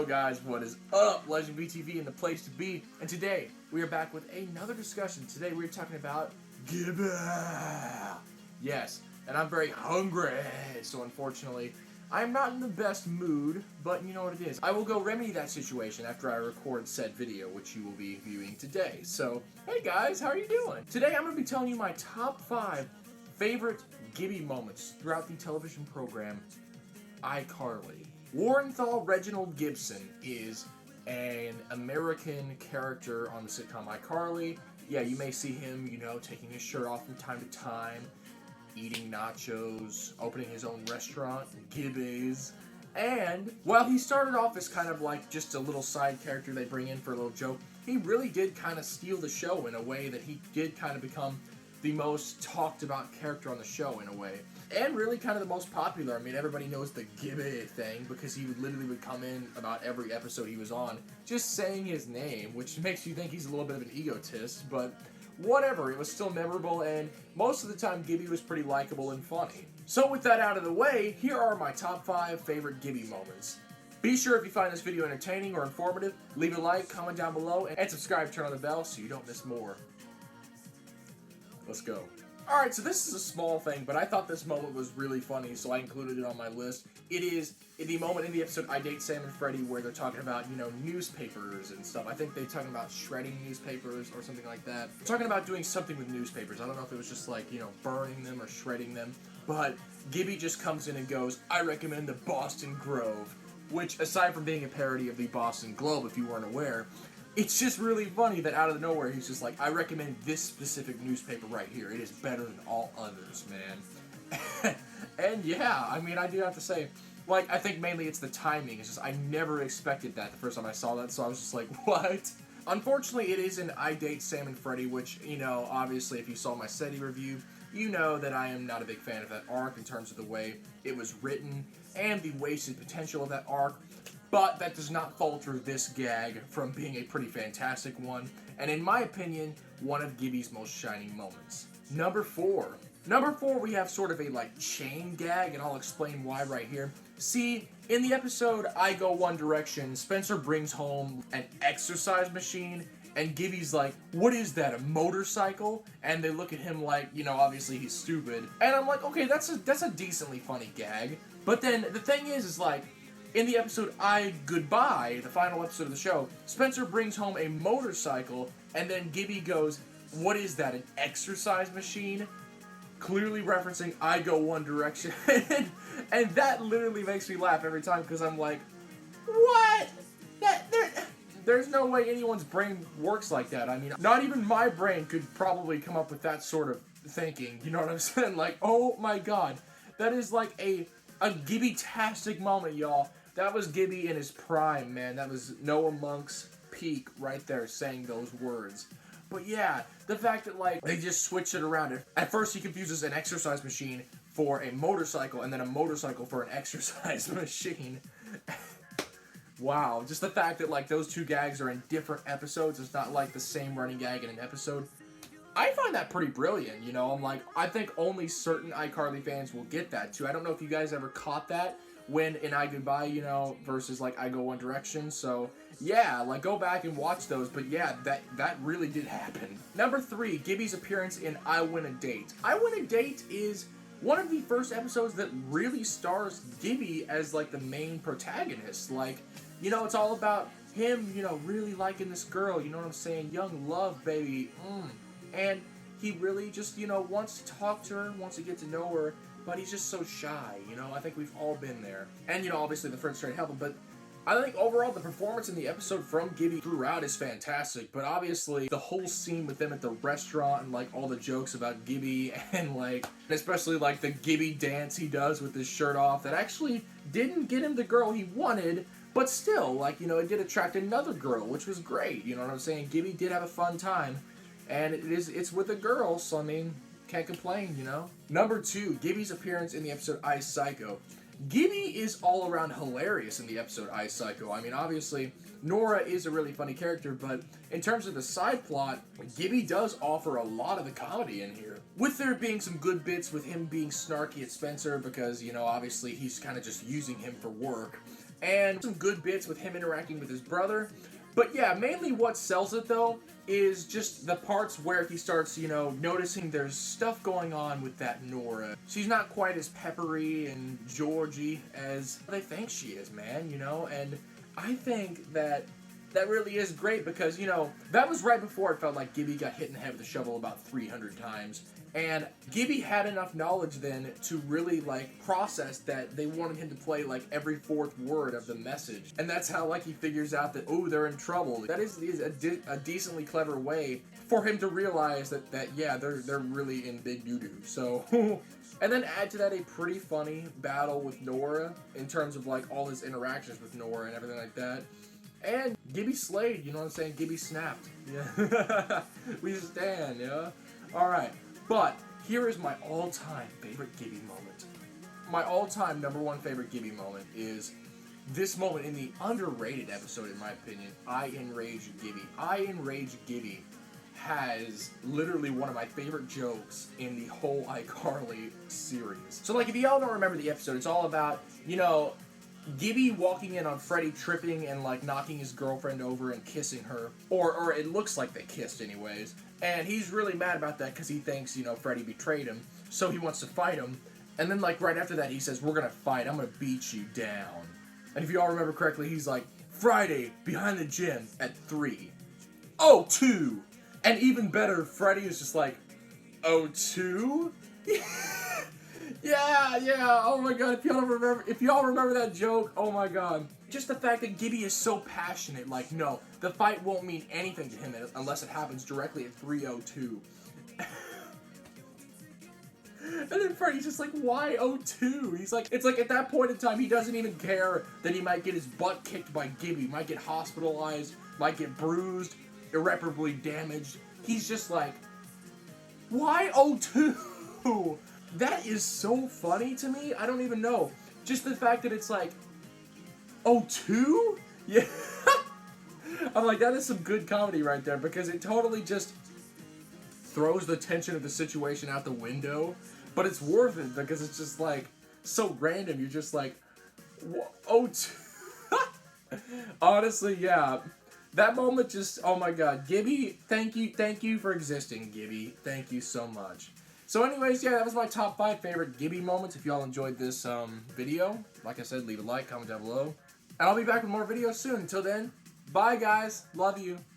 Yo guys, what is up? LegendBTV and the place to be. And today, we are back with another discussion. Today we're talking about Gibby. Yes, and I'm very hungry, so unfortunately, I'm not in the best mood, but you know what it is. I will go remedy that situation after I record said video, which you will be viewing today. So, hey guys, how are you doing? Today I'm going to be telling you my top 5 favorite Gibby moments throughout the television program iCarly. Warrenthal Reginald Gibson is an American character on the sitcom iCarly. Yeah, you may see him, you know, taking his shirt off from time to time, eating nachos, opening his own restaurant, Gibby's. And while he started off as kind of like just a little side character they bring in for a little joke, he really did kind of steal the show in a way that he did kind of become the most talked about character on the show in a way. And really kind of the most popular. I mean, everybody knows the Gibby thing because he would come in about every episode he was on just saying his name, which makes you think he's a little bit of an egotist, but whatever, it was still memorable, and most of the time Gibby was pretty likable and funny. So with that out of the way, here are my top 5 favorite Gibby moments. Be sure if you find this video entertaining or informative, leave a like, comment down below, and subscribe, turn on the bell so you don't miss more. Let's go. Alright, so this is a small thing, but I thought this moment was really funny, so I included it on my list. It is the moment in the episode I Date Sam and Freddie where they're talking about, you know, newspapers and stuff. I think they're talking about shredding newspapers or something like that. They're talking about doing something with newspapers. I don't know if it was just like, you know, burning them or shredding them, but Gibby just comes in and goes, I recommend the Boston Grove, which, aside from being a parody of the Boston Globe, if you weren't aware, it's just really funny that out of nowhere he's just like, I recommend this specific newspaper right here. It is better than all others, man. And yeah, I mean, I do have to say, like, I think mainly it's the timing. It's just, I never expected that the first time I saw that, so I was just like, what? Unfortunately, it is an I Date Sam and Freddie, which, you know, obviously if you saw my seddie review, you know that I am not a big fan of that arc in terms of the way it was written and the wasted potential of that arc. But that does not falter this gag from being a pretty fantastic one, and in my opinion, one of Gibby's most shining moments. Number 4. Number 4, we have sort of a, like, chain gag, and I'll explain why right here. See, in the episode I Go One Direction, Spencer brings home an exercise machine, and Gibby's like, what is that, a motorcycle? And they look at him like, you know, obviously he's stupid. And I'm like, okay, that's a decently funny gag. But then the thing is like, in the episode I Goodbye, the final episode of the show, Spencer brings home a motorcycle, and then Gibby goes, what is that, an exercise machine? Clearly referencing I Go One Direction. And that literally makes me laugh every time, because I'm like, what? There's no way anyone's brain works like that. I mean, not even my brain could probably come up with that sort of thinking. You know what I'm saying? Like, oh my god. That is like a Gibby-tastic moment, y'all. That was Gibby in his prime, man. That was Noah Monk's peak right there, saying those words. But yeah, the fact that, like, they just switched it around. At first, he confuses an exercise machine for a motorcycle, and then a motorcycle for an exercise machine. Wow, just the fact that, like, those two gags are in different episodes. It's not, like, the same running gag in an episode. I find that pretty brilliant, you know. I'm like, I think only certain iCarly fans will get that, too. I don't know if you guys ever caught that when in I Goodbye, you know, versus, like, I Go One Direction. So, yeah, like, go back and watch those. But, yeah, that really did happen. Number 3, Gibby's appearance in I Win a Date. I Win a Date is one of the first episodes that really stars Gibby as, like, the main protagonist. Like, you know, it's all about him, you know, really liking this girl. You know what I'm saying? Young love, baby. And he really just, you know, wants to talk to her, wants to get to know her, but he's just so shy, you know? I think we've all been there. And, you know, obviously the friends try to help him, but I think overall the performance in the episode from Gibby throughout is fantastic, but obviously the whole scene with them at the restaurant and, like, all the jokes about Gibby and, like, especially, like, the Gibby dance he does with his shirt off that actually didn't get him the girl he wanted, but still, like, you know, it did attract another girl, which was great, you know what I'm saying? Gibby did have a fun time. And it's with a girl, so I mean, can't complain, you know? Number 2, Gibby's appearance in the episode I Psycho. Gibby is all around hilarious in the episode I Psycho. I mean, obviously, Nora is a really funny character, but in terms of the side plot, Gibby does offer a lot of the comedy in here. With there being some good bits with him being snarky at Spencer because, you know, obviously he's kind of just using him for work. and some good bits with him interacting with his brother. But yeah, mainly what sells it though is just the parts where he starts, you know, noticing there's stuff going on with that Nora. She's not quite as peppery and Georgie as they think she is, man, you know? And I think that really is great because, you know, that was right before it felt like Gibby got hit in the head with a shovel about 300 times. And Gibby had enough knowledge then to really, like, process that they wanted him to play, like, every fourth word of the message. And that's how, like, he figures out that, oh, they're in trouble. That is a decently clever way for him to realize that yeah, they're really in big doo-doo. So, and then add to that a pretty funny battle with Nora in terms of, like, all his interactions with Nora and everything like that. And Gibby slayed, you know what I'm saying? Gibby snapped. Yeah. We stand, yeah? Alright. But here is my all-time favorite Gibby moment. My all-time #1 favorite Gibby moment is this moment in the underrated episode, in my opinion, I Enrage Gibby. I Enrage Gibby has literally one of my favorite jokes in the whole iCarly series. So, like, if y'all don't remember the episode, it's all about, you know, Gibby walking in on Freddy tripping and, like, knocking his girlfriend over and kissing her. Or it looks like they kissed anyways. And he's really mad about that because he thinks, you know, Freddy betrayed him. So he wants to fight him. And then, like, right after that, he says, we're gonna fight. I'm gonna beat you down. And if you all remember correctly, he's like, Friday, behind the gym at 3. Oh, 2! And even better, Freddy is just like, oh, 2? Yeah, oh my god, if y'all remember that joke, oh my god. Just the fact that Gibby is so passionate, like, no, the fight won't mean anything to him unless it happens directly at 3:02. And then Freddy's just like, why 02? He's like, it's like at that point in time, he doesn't even care that he might get his butt kicked by Gibby, might get hospitalized, might get bruised, irreparably damaged. He's just like, why 02? That is so funny to me. I don't even know. Just the fact that it's like, 02? Yeah. I'm like, that is some good comedy right there because it totally just throws the tension of the situation out the window. But it's worth it because it's just like so random. You're just like, 02? Honestly, yeah. That moment just, oh my god. Gibby, thank you for existing, Gibby. Thank you so much. So anyways, yeah, that was my top 5 favorite Gibby moments. If y'all enjoyed this video, like I said, leave a like, comment down below. And I'll be back with more videos soon. Until then, bye guys. Love you.